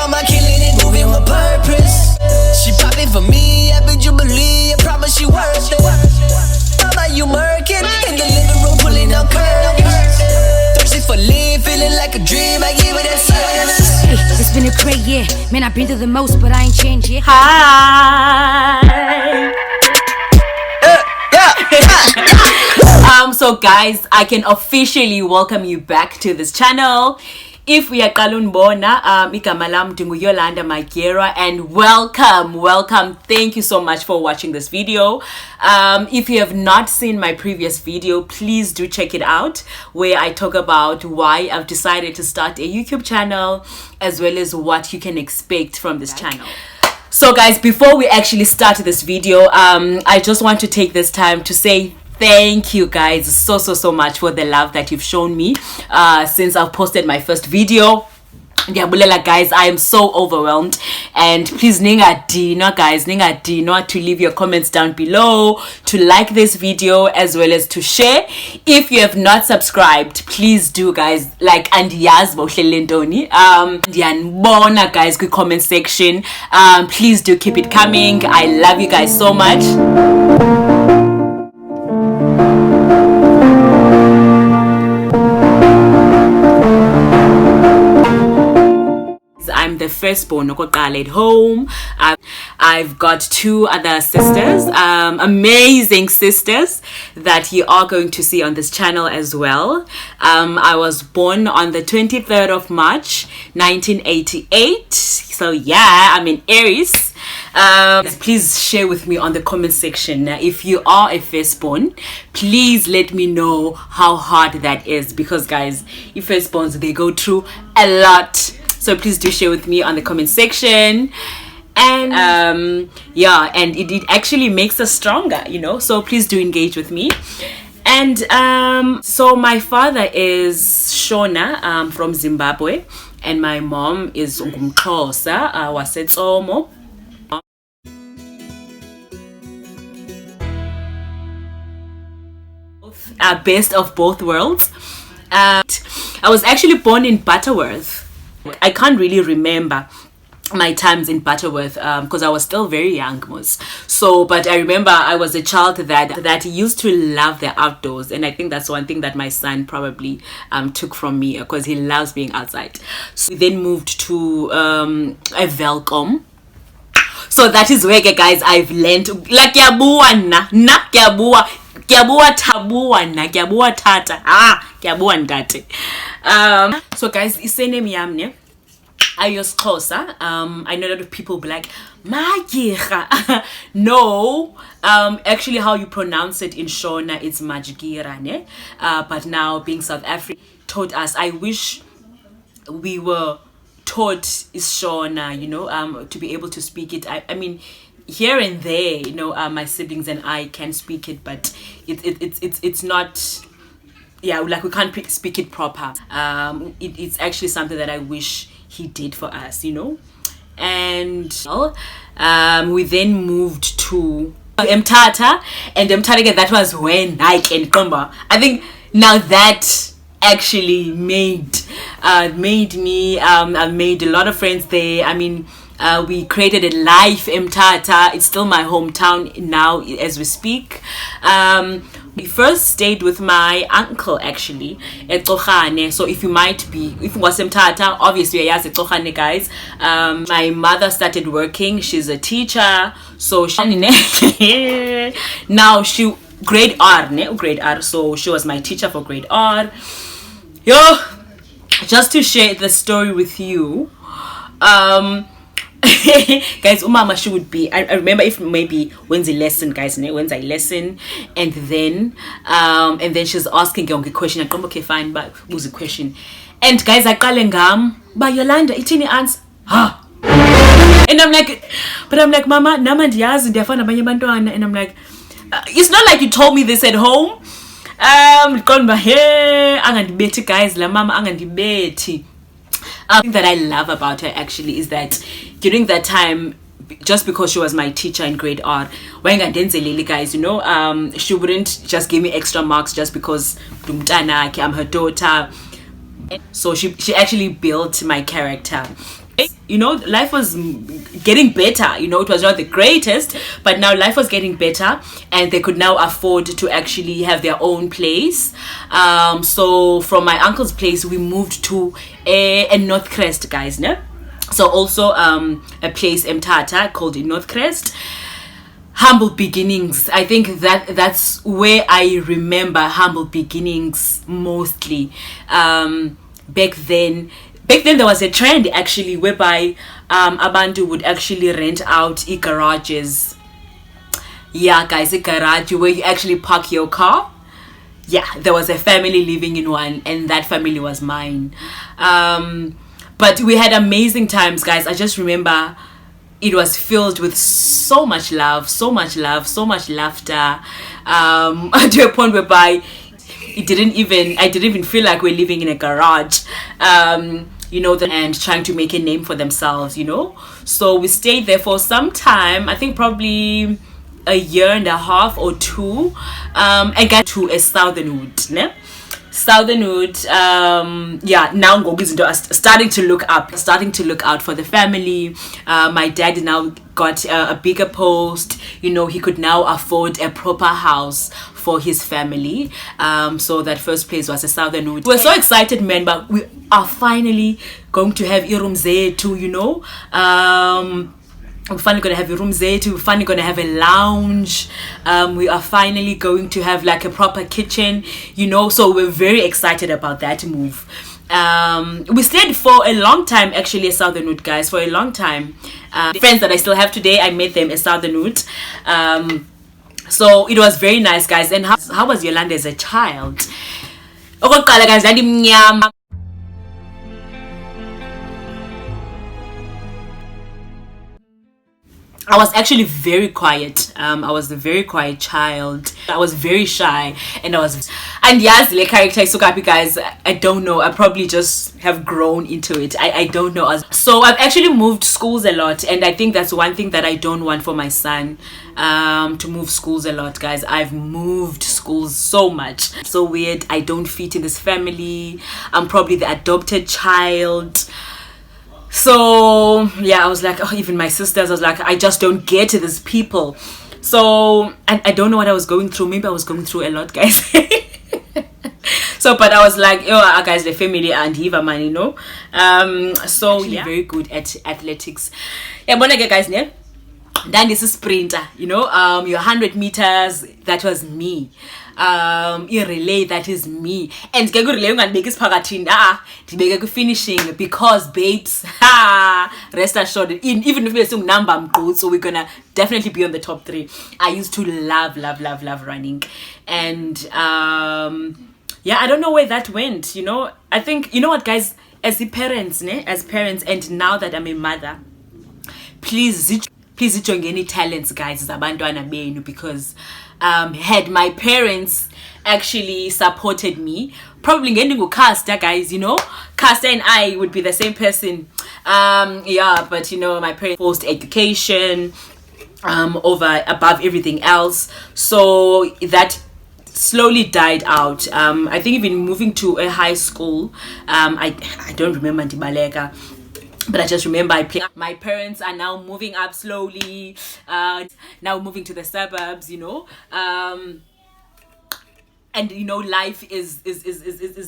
Mama killing it, moving with purpose. She popping for me, happy jubilee. I promise she worth it. Mama, you murking in the living room, pulling out curtains. Thirsty for lean, feeling like a dream. I give it that silence. It's been a great year, man. I've been through the most, but I ain't changed yet. Hi. So guys, I can officially welcome you back to this channel. If we are Kalunbona, igama lam Yolanda Madyira, and welcome. Thank you so much for watching this video. If you have not seen my previous video, please do check it out, where I talk about why I've decided to start a YouTube channel, as well as what you can expect from this channel. So guys, before we actually start this video, I just want to take this time to say thank you guys so much for the love that you've shown me since I've posted my first video. Guys, I am so overwhelmed, and please ningadino to leave your comments down below, to like this video, as well as to share. If you have not subscribed, please do, guys. Like, and yes, guys, good comment section. Please do keep it coming. I love you guys so much. I'm the firstborn at home. I've got two other sisters, amazing sisters that you are going to see on this channel as well. I was born on the 23rd of March 1988, so yeah, I'm in Aries. Please share with me on the comment section if you are a firstborn. Please let me know how hard that is, because guys, if firstborns, they go through a lot. So please do share with me on the comment section. And yeah, and it actually makes us stronger, you know, so please do engage with me. And so my father is Shona from Zimbabwe, and my mom is Ngumxhosa waseTsomo. Best of both worlds. I was actually born in Butterworth. I can't really remember my times in Butterworth because I was still very young, so but I remember I was a child that used to love the outdoors, and I think that's one thing that my son probably took from me, because he loves being outside. So we then moved to a Velcom. So that is where, guys, I've learned like so guys, isename yamne ayosixhosa. I know a lot of people be like Madyira. No, actually how you pronounce it in Shona, it's Madyira, ne? But now being South African taught us, I wish we were taught is Shona, you know, to be able to speak it. I mean, here and there, you know, my siblings and I can speak it, but it's not, yeah, like we can't speak it proper. It's actually something that I wish he did for us, you know. And we then moved to Mthatha, and Mthatha, that was when I think now that actually made me, I've made a lot of friends there. I mean, we created a life in Mthatha. It's still my hometown now as we speak. We first stayed with my uncle actually at Tsokhane. So if you was Mthatha, obviously yes, at Tsokhane, guys. My mother started working. She's a teacher. So now she grade R. So she was my teacher for grade R. Yo, just to share the story with you. Guys, umama, she would be, I remember if maybe when's the lesson, guys, when's I lesson, and then she's asking a question. I come, okay, fine, but what's the question? And guys, I call ngam, but Yolanda, itini answer, huh? And I'm like, mama, namandiyazi ndiyafana abanye abantwana, and I'm like, it's not like you told me this at home. Guys, la mama angandibeti. Thing that I love about her actually is that during that time, just because she was my teacher in grade R, guys, you know, she wouldn't just give me extra marks just because I'm her daughter. So she actually built my character. You know, life was getting better. You know, it was not the greatest, but now life was getting better, and they could now afford to actually have their own place. So from my uncle's place, we moved to a North Crest, guys. No? So also a place Mthatha called North Crest. Humble beginnings. I think that's where I remember humble beginnings mostly. Back then there was a trend actually whereby abantu would actually rent out garages. Yeah, guys, a garage where you actually park your car. Yeah, there was a family living in one, and that family was mine. But we had amazing times, guys. I just remember it was filled with so much love, so much laughter, to a point whereby I didn't even feel like we're living in a garage. You know, and trying to make a name for themselves, you know. So we stayed there for some time, I think probably a year and a half or two, and got to a Southernwood, ne? Southernwood, yeah, now ngoku are starting to look out for the family. My dad now got a bigger post, you know. He could now afford a proper house for his family. So that first place was a Southernwood. We're so excited, man, but we are finally going to have irum zethu, you know. We're finally gonna have a room zethu. We're finally gonna have a lounge. We are finally going to have like a proper kitchen, you know. So we're very excited about that move. We stayed for a long time actually at Southernwood, guys, for a long time. The friends that I still have today, I met them at Southernwood. So it was very nice, guys. And how was Yolanda as a child? Okokuqala, guys, ndandimnyama. I was actually very quiet. I was a very quiet child. I was very shy, and yes, the character is so happy, guys. I don't know. I probably just have grown into it. I don't know. So I've actually moved schools a lot, and I think that's one thing that I don't want for my son. To move schools a lot, guys. I've moved schools so much. So weird. I don't fit in this family. I'm probably the adopted child. So yeah, I was like, oh, even my sisters, I was like, I just don't get to these people. So I don't know what I was going through. Maybe I was going through a lot, guys. So but I was like, oh, guys, the family and Hiva man, you know. So actually, yeah, very good at athletics. Yeah, but again, guys, yeah. Then this is sprinter, you know. Your 100 meters, that was me. Your relay, that is me. And get relay and make it finishing, because babes, rest assured, even if we're some number, I'm good, so we're gonna definitely be on the top 3. I used to love running, and yeah, I don't know where that went, you know. I think, you know what, guys, as parents, and now that I'm a mother, please any talents, guys, zabantwana benu, because had my parents actually supported me, probably getting Caster, guys, you know. Caster and I would be the same person. Yeah, but you know, my parents forced education above everything else, so that slowly died out. I think even moving to a high school, I don't remember Ndibaleka, but I just remember my parents are now moving up slowly, now moving to the suburbs, you know. And you know, life is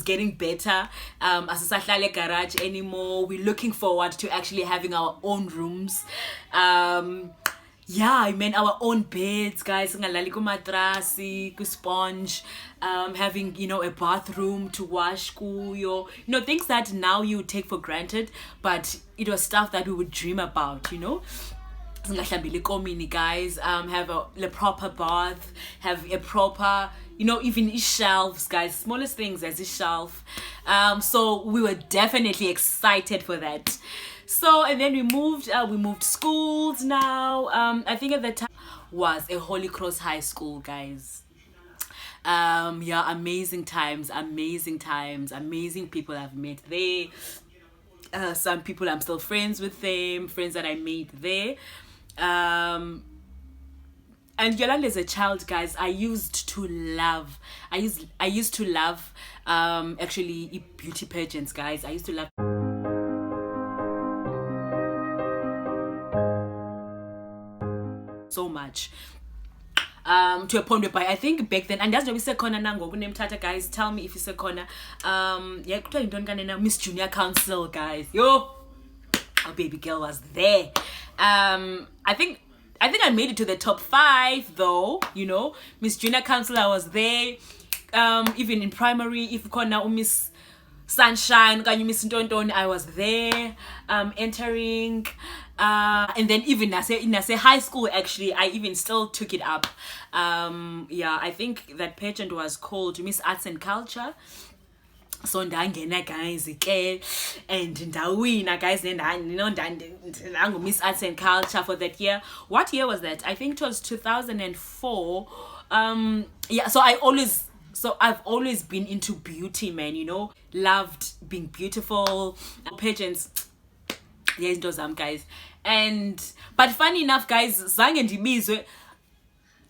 getting better. Asisahlale garage anymore. We're looking forward to actually having our own rooms. Yeah, I mean, our own beds, guys. Ngalali ku matrasi, ku sponge, having, you know, a bathroom to wash kuyo. You know, things that now you take for granted, but it was stuff that we would dream about, you know. Guys, have a proper bath, have a proper, you know, even shelves, guys, smallest things as a shelf. So we were definitely excited for that. So, and then we moved schools now. I think at the time was a Holy Cross High School, guys. Yeah, amazing times, amazing people I've met there. Some people I'm still friends with them, friends that I made there. And Yolanda as a child, guys, I used to love actually beauty pageants, guys. I used to love so much. To a point whereby I think back then, and that's why we say corner nango kunemthatha, guys, tell me if you say corner. Yeah, kuthiwa yintoni kanena, Miss Junior Council, guys. Yo, our baby girl was there. I think I made it to the top 5 though, you know. Miss Junior Council, I was there. Even in primary, if corner Miss Sunshine, can you Miss Ntonton, I was there. Entering. And then even in high school, actually, I even still took it up. Yeah, I think that pageant was called Miss Arts and Culture. So ndangena, guys, ke, and ndawina, guys, and Miss Arts and Culture for that year. What year was that? I think it was 2004. Yeah, so I've always been into beauty, man, you know. Loved being beautiful. Pageants, yes, those guys. And but funny enough, guys, zange ndibizwe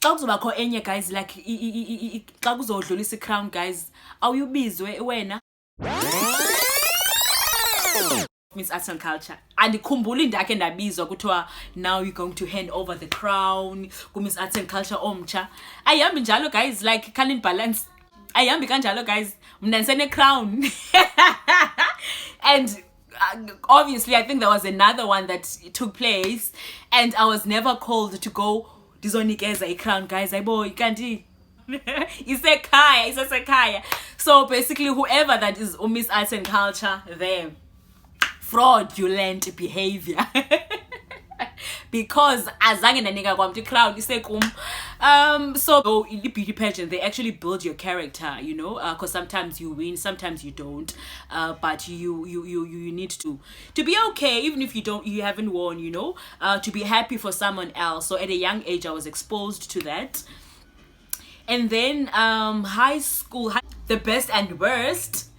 xa kuzobakho enye, guys, like xa kuzodlulisa crown, guys, awuyubizwe wena Miss Arts and Culture. Andikhumbuli ndakhe ndabizwa kuthiwa now you're going to hand over the crown ku Miss Arts and Culture omtsha. Ayihambi njalo, guys, like can't balance. Ayihambi kanjalo, guys, mna ndisene crown. And obviously I think there was another one that took place and I was never called to go ndizonikeza i-crown, guys. Ayibo kanti isekhaya. So basically whoever that is Miss Arts and Culture there, fraudulent behavior. Because azange ndanika kwamntu i-crown isekum. So in the beauty pageant, they actually build your character, you know, because sometimes you win, sometimes you don't, but you need to be okay, even if you haven't won, you know, to be happy for someone else. So at a young age I was exposed to that. And then high school, the best and worst,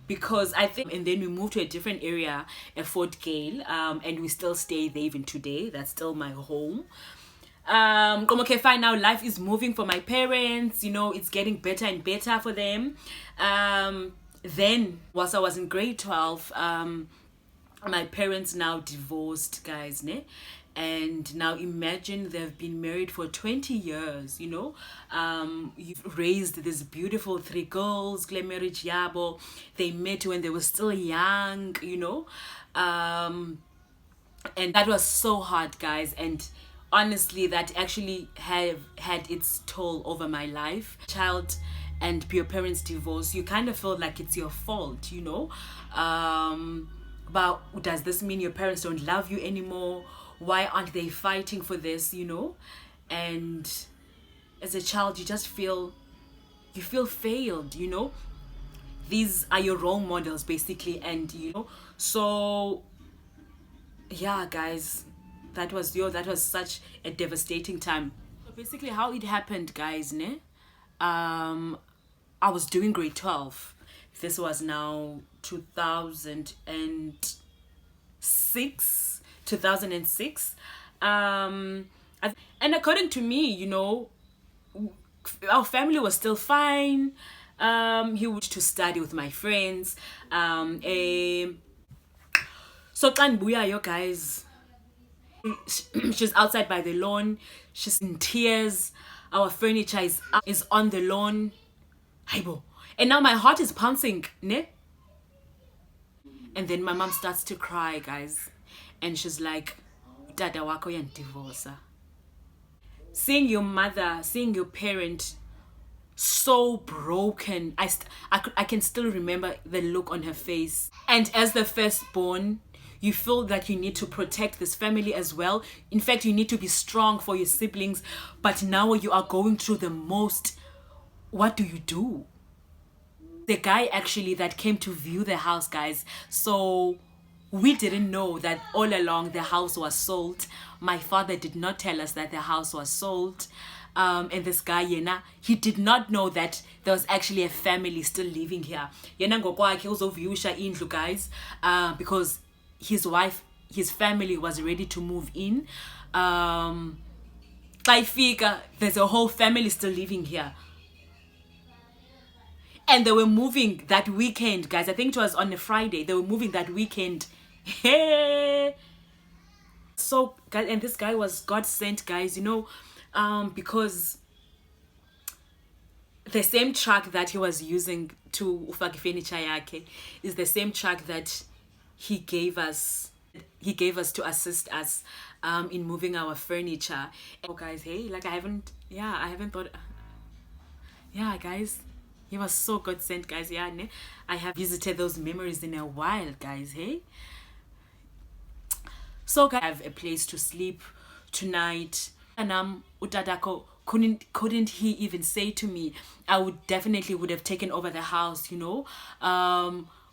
because I think, and then we moved to a different area at Fort Gale, and we still stay there even today. That's still my home. Okay, fine, now life is moving for my parents, you know, it's getting better and better for them. Then whilst I was in grade 12, my parents now divorced, guys, ne? And now imagine they've been married for 20 years, you know. You've raised this beautiful 3 girls, Gle marriage yabo. They met when they were still young, you know. And that was so hard, guys. And honestly, that actually had its toll over my life. Child and your parents divorce, you kind of feel like it's your fault, you know. But does this mean your parents don't love you anymore? Why aren't they fighting for this, you know? And as a child, you just feel failed, you know. These are your role models, basically, and you know. So yeah, guys, that was such a devastating time. So basically how it happened, guys, ne? I was doing grade 12. This was now 2006. And according to me, you know, our family was still fine. He went to study with my friends. So yo, guys, she's outside by the lawn. She's in tears. Our furniture is on the lawn. And now my heart is pouncing, ne? And then my mom starts to cry, guys. And she's like, Dada wako yandivosa. Seeing your mother, seeing your parent so broken, I can still remember the look on her face. And as the firstborn, you feel that you need to protect this family as well. In fact, you need to be strong for your siblings. But now you are going through the most. What do you do? The guy actually that came to view the house, guys. So we didn't know that all along the house was sold. My father did not tell us that the house was sold. And this guy, Yena, he did not know that there was actually a family still living here. Yena ngokwakhe uzovyusha indlu, guys, because his wife, his family was ready to move in. There's a whole family still living here. And they were moving that weekend, guys. I think it was on a Friday. They were moving that weekend. So so, guys, and this guy was God sent, guys, you know, because the same truck that he was using to ufake furniture yake is the same truck that he gave us to assist us in moving our furniture. Oh guys, hey, like I haven't thought, yeah guys, he was so God sent, guys. Yeah, ne? I have visited those memories in a while, guys. Hey, so guys, I have a place to sleep tonight. And utadako couldn't he even say to me, I would have taken over the house, you know.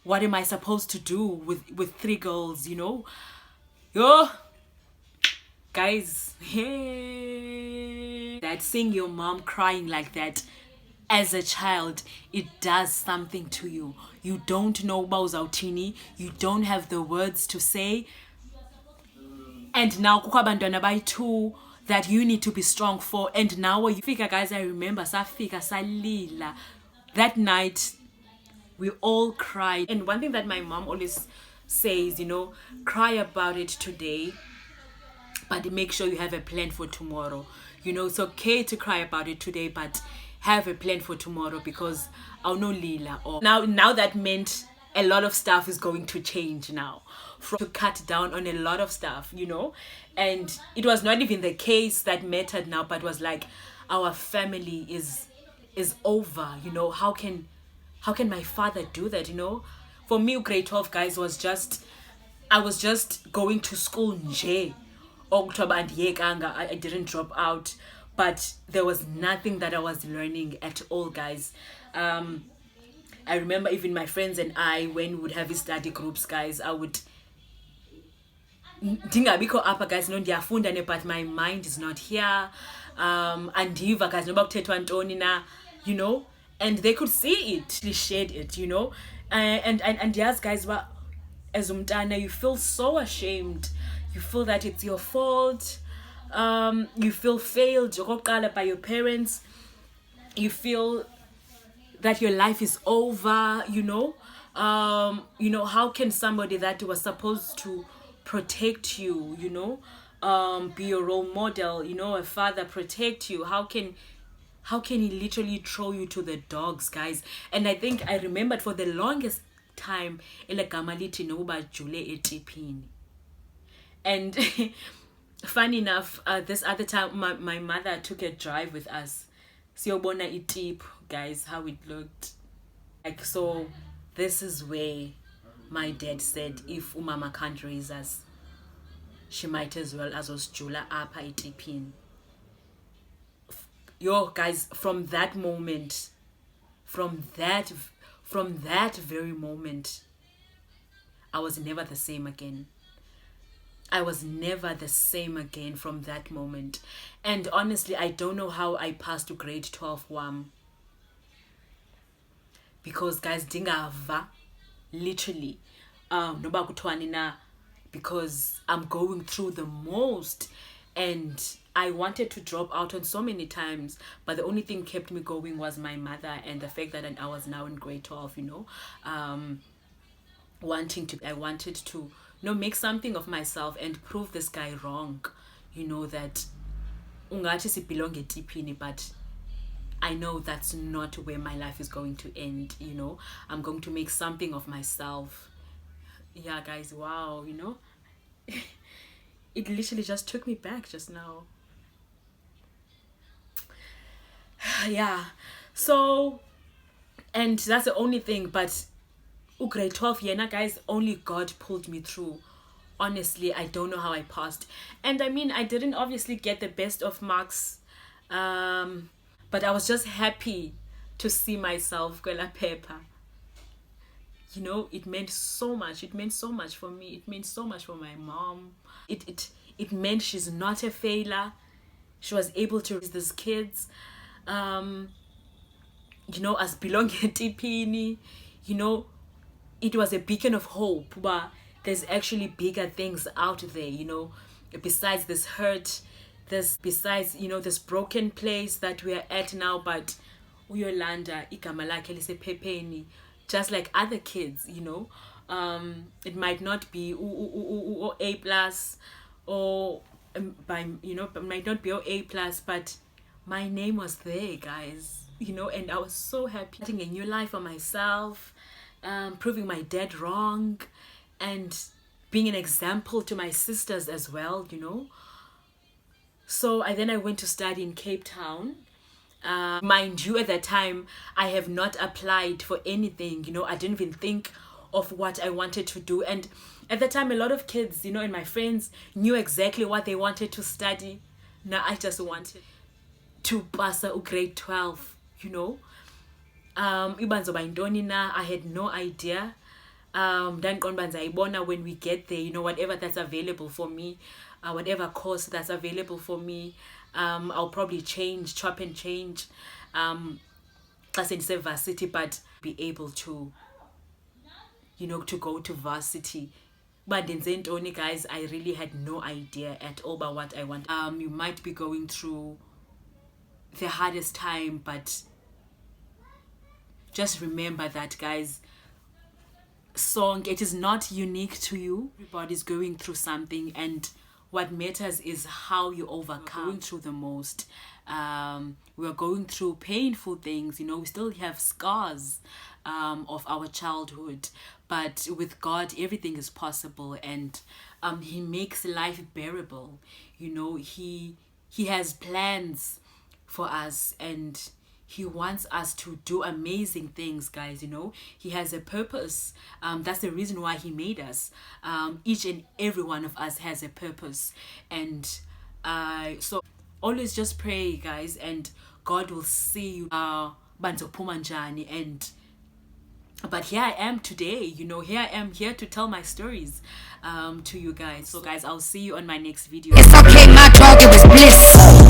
What am I supposed to do with 3 girls, you know? Yo, guys, hey, that seeing your mom crying like that as a child, it does something to you. You don't know Bauzautini, you don't have the words to say. And now kukabandwana by 2 that you need to be strong for. And now when you figure, guys, I remember safika salila that night, we all cried. And one thing that my mom always says, you know, cry about it today, but make sure you have a plan for tomorrow. You know, it's okay to cry about it today, but have a plan for tomorrow, because I'll know Lila. Or now that meant a lot of stuff is going to change now. To cut down on a lot of stuff, you know. And it was not even the case that mattered now, but was like, our family is over, you know. How can my father do that, you know? For me, grade 12, guys, I was just going to school nje. I didn't drop out, but there was nothing that I was learning at all, guys. I remember even my friends and I, when we would have these study groups, guys, I would ndingabikho apha, guys, no ndiyafunda ne, but my mind is not here. Andiva, guys, noba kuthethwa ntoni na, you know. And they could see it, they shared it, you know. And yes, guys, as umntana, you feel so ashamed. You feel that it's your fault. You feel failed by your parents. You feel that your life is over, you know. You know, how can somebody that was supposed to protect you, you know, be your role model, you know, a father protect you, how can he literally throw you to the dogs, guys? And I think I remembered for the longest time, and funny enough, this other time my mother took a drive with us. Siyobona itip, guys, how it looked like. So this is where my dad said, if umama can't raise us, she might as well as us jula apa itipin. Yo, guys, from that moment, from that very moment, I was never the same again. I was never the same again from that moment. And honestly, I don't know how I passed to grade 12 WAM. Because, guys, dingava, literally, noba kuthiwani na, because I'm going through the most. And I wanted to drop out on so many times, but the only thing kept me going was my mother and the fact that I was now in grade 12, you know. I wanted to, you know, make something of myself and prove this guy wrong, you know, that ungathi sibelong etipini, but I know that's not where my life is going to end, you know. I'm going to make something of myself. Yeah, guys, wow, you know. It literally just took me back just now. Yeah, so, and that's the only thing, but grade 12 yena, guys, only God pulled me through. Honestly, I don't know how I passed. And I mean, I didn't obviously get the best of marks, but I was just happy to see myself kwela paper. You know, it meant so much. It meant so much for me. It meant so much for my mom. It meant she's not a failure. She was able to raise these kids. You know, as belonging to Tipini, you know, it was a beacon of hope. But there's actually bigger things out there, you know, besides this hurt, besides, you know, this broken place that we are at now. But Uyolanda, igama lakhe lisephepheni, just like other kids, you know. It might not be A plus or by, you know, might not be A plus, but my name was there, guys, you know, and I was so happy. Starting a new life for myself, proving my dad wrong, and being an example to my sisters as well, you know. So then I went to study in Cape Town. Mind you, at that time, I have not applied for anything, you know. I didn't even think of what I wanted to do. And at that time, a lot of kids, you know, and my friends knew exactly what they wanted to study. Now I just wanted to pass a grade 12, you know. I had no idea. When we get there, you know, whatever that's available for me, whatever course that's available for me, I'll probably chop and change, class in varsity, but be able to, you know, to go to varsity. But in Zentoni, guys, I really had no idea at all about what I want. You might be going through the hardest time, but just remember that, guys, it is not unique to you. Everybody's going through something, and what matters is how you overcome. We're going through the most. We're going through painful things, you know. We still have scars of our childhood, but with God everything is possible, and he makes life bearable, you know. He has plans for us, and he wants us to do amazing things, guys, you know. He has a purpose. That's the reason why he made us. Each and every one of us has a purpose. And so always just pray, guys, and God will see you. But here I am today, you know. Here I am, here to tell my stories to you guys. So guys, I'll see you on my next video. It's okay, my dog, it was bliss.